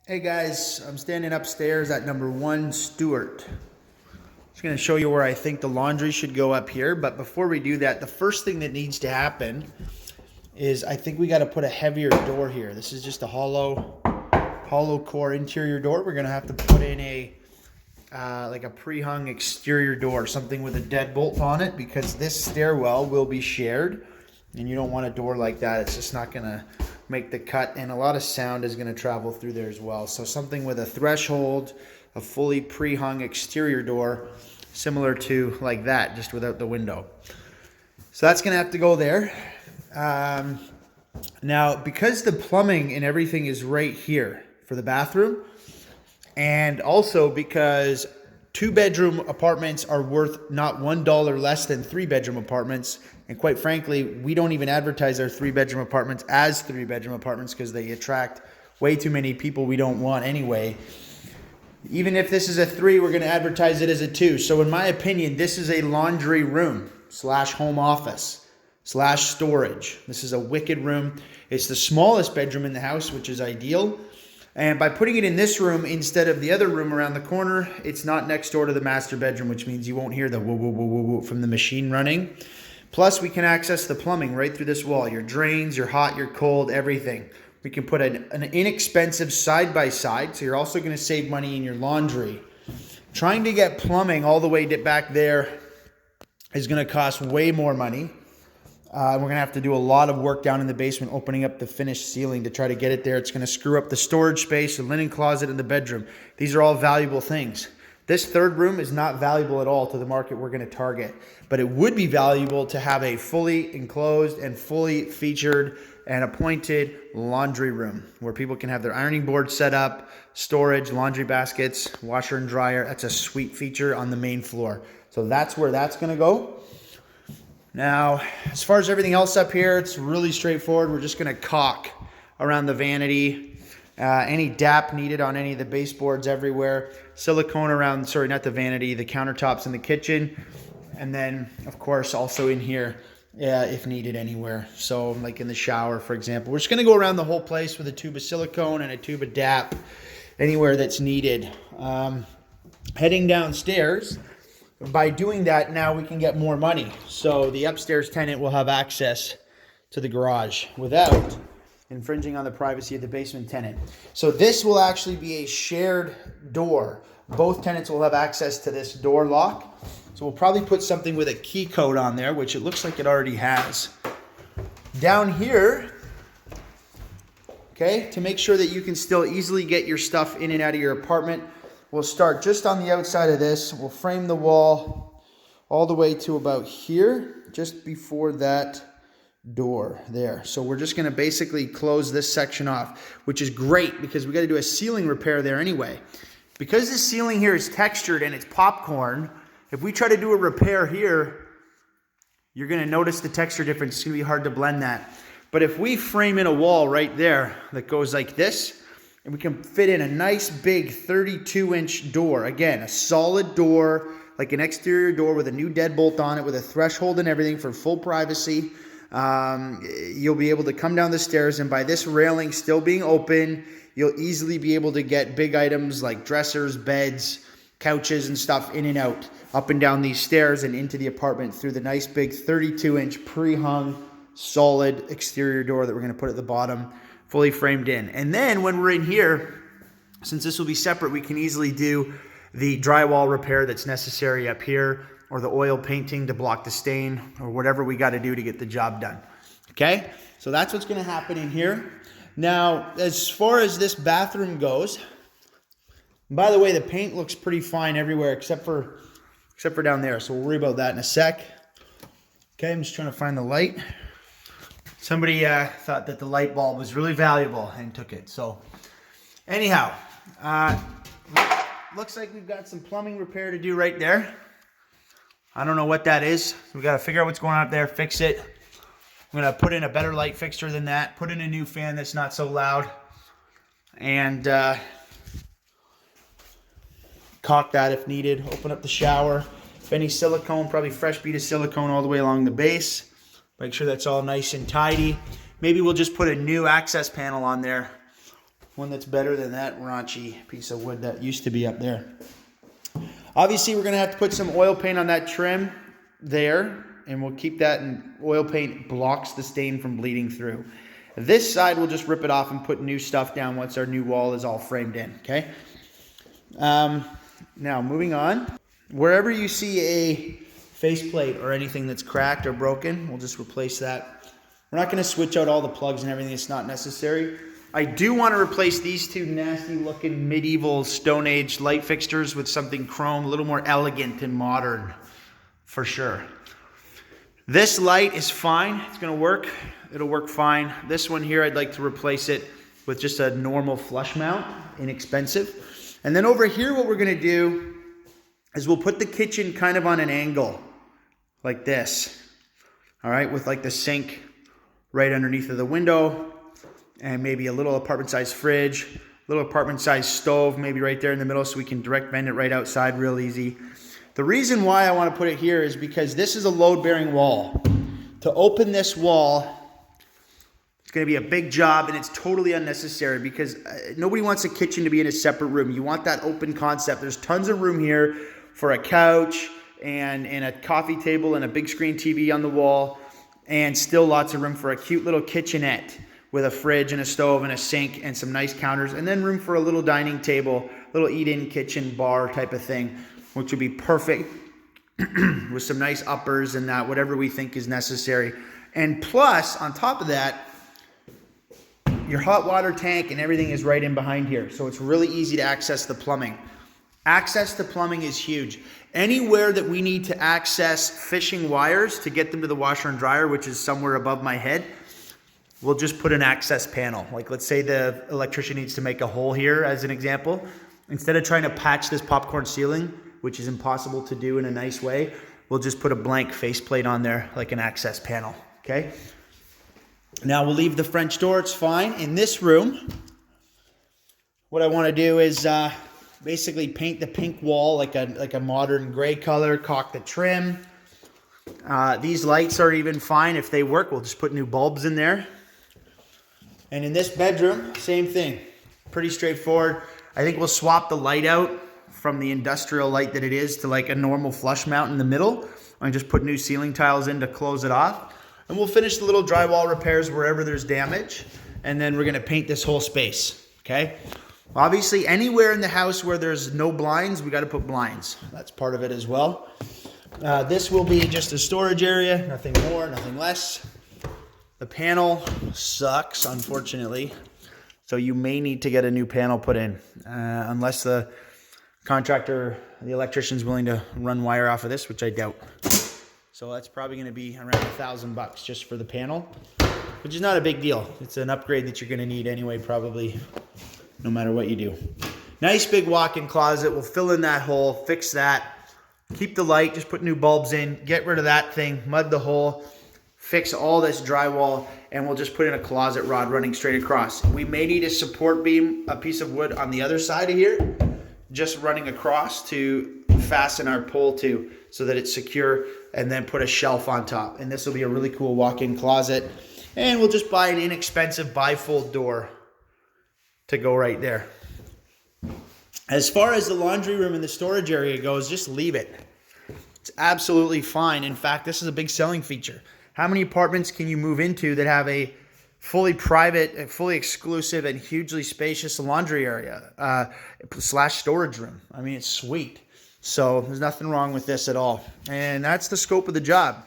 Hey guys, I'm standing upstairs at number 1 Stuart. Just going to show you where I think the laundry should go up here. But before we do that, the first thing that needs to happen is I think we got to put a heavier door here. This is just a hollow core interior door. We're going to have to put in a like a pre-hung exterior door, something with a deadbolt on it, because this stairwell will be shared, and you don't want a door like that. It's just not going to make the cut, and a lot of sound is going to travel through there as well. So something with a threshold, a fully pre-hung exterior door, similar to like that, just without the window. So that's going to have to go there. Now, because the plumbing and everything is right here for the bathroom, and also because 2-bedroom apartments are worth not $1 less than 3-bedroom apartments. And quite frankly, we don't even advertise our 3-bedroom apartments as 3-bedroom apartments because they attract way too many people we don't want anyway. Even if this is a 3, we're going to advertise it as a 2. So in my opinion, this is a laundry room / home office / storage. This is a wicked room. It's the smallest bedroom in the house, which is ideal. And by putting it in this room instead of the other room around the corner, it's not next door to the master bedroom, which means you won't hear the woo woo woo woo woo from the machine running. Plus, we can access the plumbing right through this wall. Your drains, your hot, your cold, everything. We can put an inexpensive side-by-side, so you're also going to save money in your laundry. Trying to get plumbing all the way back there is going to cost way more money. We're going to have to do a lot of work down in the basement, opening up the finished ceiling to try to get it there. It's going to screw up the storage space, the linen closet, and the bedroom. These are all valuable things. This third room is not valuable at all to the market we're going to target, but it would be valuable to have a fully enclosed and fully featured and appointed laundry room where people can have their ironing board set up, storage, laundry baskets, washer and dryer. That's a sweet feature on the main floor. So that's where that's going to go. Now, as far as everything else up here, it's really straightforward. We're just going to caulk around the vanity. Any DAP needed on any of the baseboards everywhere. Silicone around, sorry, not the vanity, the countertops in the kitchen. And then, of course, also in here if needed anywhere. So like in the shower, for example. We're just going to go around the whole place with a tube of silicone and a tube of DAP anywhere that's needed. Heading downstairs. By doing that, now we can get more money. So the upstairs tenant will have access to the garage without infringing on the privacy of the basement tenant. So this will actually be a shared door. Both tenants will have access to this door lock. So we'll probably put something with a key code on there, which it looks like it already has. Down here, okay, to make sure that you can still easily get your stuff in and out of your apartment, we'll start just on the outside of this. We'll frame the wall all the way to about here, just before that door there. So we're just going to basically close this section off, which is great because we got to do a ceiling repair there anyway. Because the ceiling here is textured and it's popcorn, if we try to do a repair here, you're going to notice the texture difference. It's going to be hard to blend that. But if we frame in a wall right there that goes like this, and we can fit in a nice big 32-inch door. Again, a solid door, like an exterior door with a new deadbolt on it, with a threshold and everything for full privacy. You'll be able to come down the stairs, and by this railing still being open, you'll easily be able to get big items like dressers, beds, couches, and stuff in and out, up and down these stairs and into the apartment through the nice big 32-inch pre-hung solid exterior door that we're going to put at the bottom, fully framed in. And then when we're in here, since this will be separate, we can easily do the drywall repair that's necessary up here, or the oil painting to block the stain, or whatever we got to do to get the job done. Okay, so that's what's going to happen in here. Now, as far as this bathroom goes, by the way, the paint looks pretty fine everywhere except for down there, so we'll worry about that in a sec. Okay, I'm just trying to find the light. Somebody thought that the light bulb was really valuable and took it. So anyhow, looks like we've got some plumbing repair to do right there. I don't know what that is. We got to figure out what's going on up there, fix it. I'm going to put in a better light fixture than that, put in a new fan that's not so loud, and caulk that if needed. Open up the shower. If any silicone, probably fresh bead of silicone all the way along the base. Make sure that's all nice and tidy. Maybe we'll just put a new access panel on there one that's better than that raunchy piece of wood that used to be up there. Obviously, we're going to have to put some oil paint on that trim there, and we'll keep that, and oil paint blocks the stain from bleeding through. This side, we'll just rip it off and put new stuff down once our new wall is all framed in, okay? Now, moving on. Wherever you see a faceplate or anything that's cracked or broken, we'll just replace that. We're not going to switch out all the plugs and everything. It's not necessary. I do want to replace these two nasty looking medieval Stone Age light fixtures with something chrome, a little more elegant and modern, for sure. This light is fine. It's going to work. It'll work fine. This one here, I'd like to replace it with just a normal flush mount, inexpensive. And then over here, what we're going to do is we'll put the kitchen kind of on an angle like this. All right, with like the sink right underneath of the window, and maybe a little apartment-sized fridge, little apartment-sized stove, maybe right there in the middle, so we can direct vent it right outside real easy. The reason why I want to put it here is because this is a load-bearing wall. To open this wall, it's going to be a big job, and it's totally unnecessary because nobody wants a kitchen to be in a separate room. You want that open concept. There's tons of room here for a couch and a coffee table and a big screen TV on the wall, and still lots of room for a cute little kitchenette with a fridge and a stove and a sink and some nice counters, and then room for a little dining table, little eat-in kitchen bar type of thing, which would be perfect with some nice uppers and that, whatever we think is necessary. And plus, on top of that, your hot water tank and everything is right in behind here, so it's really easy to access the plumbing. Access to plumbing is huge. Anywhere that we need to access fishing wires to get them to the washer and dryer, which is somewhere above my head, we'll just put an access panel. Like, let's say the electrician needs to make a hole here, as an example. Instead of trying to patch this popcorn ceiling, which is impossible to do in a nice way, we'll just put a blank faceplate on there, like an access panel, okay? Now we'll leave the French door, it's fine. In this room, what I wanna do is basically paint the pink wall like a modern gray color, caulk the trim. These lights are even fine. If they work, we'll just put new bulbs in there. And in this bedroom, same thing. Pretty straightforward. I think we'll swap the light out from the industrial light that it is to like a normal flush mount in the middle, and just put new ceiling tiles in to close it off. And we'll finish the little drywall repairs wherever there's damage. And then we're gonna paint this whole space, okay? Obviously, anywhere in the house where there's no blinds, we gotta put blinds. That's part of it as well. This will be just a storage area, nothing more, nothing less. The panel sucks, unfortunately. So you may need to get a new panel put in, unless the contractor, the electrician's willing to run wire off of this, which I doubt. So that's probably gonna be around $1,000 just for the panel, which is not a big deal. It's an upgrade that you're gonna need anyway, probably, no matter what you do. Nice big walk-in closet. We'll fill in that hole, fix that, keep the light, just put new bulbs in, get rid of that thing, mud the hole, fix all this drywall, and we'll just put in a closet rod running straight across. We may need a support beam, a piece of wood on the other side of here, just running across to fasten our pole to so that it's secure, and then put a shelf on top. And this will be a really cool walk-in closet. And we'll just buy an inexpensive bifold door to go right there. As far as the laundry room and the storage area goes, just leave it. It's absolutely fine. In fact, this is a big selling feature. How many apartments can you move into that have a fully private, fully exclusive, and hugely spacious laundry area slash storage room? I mean, it's sweet. So there's nothing wrong with this at all. And that's the scope of the job.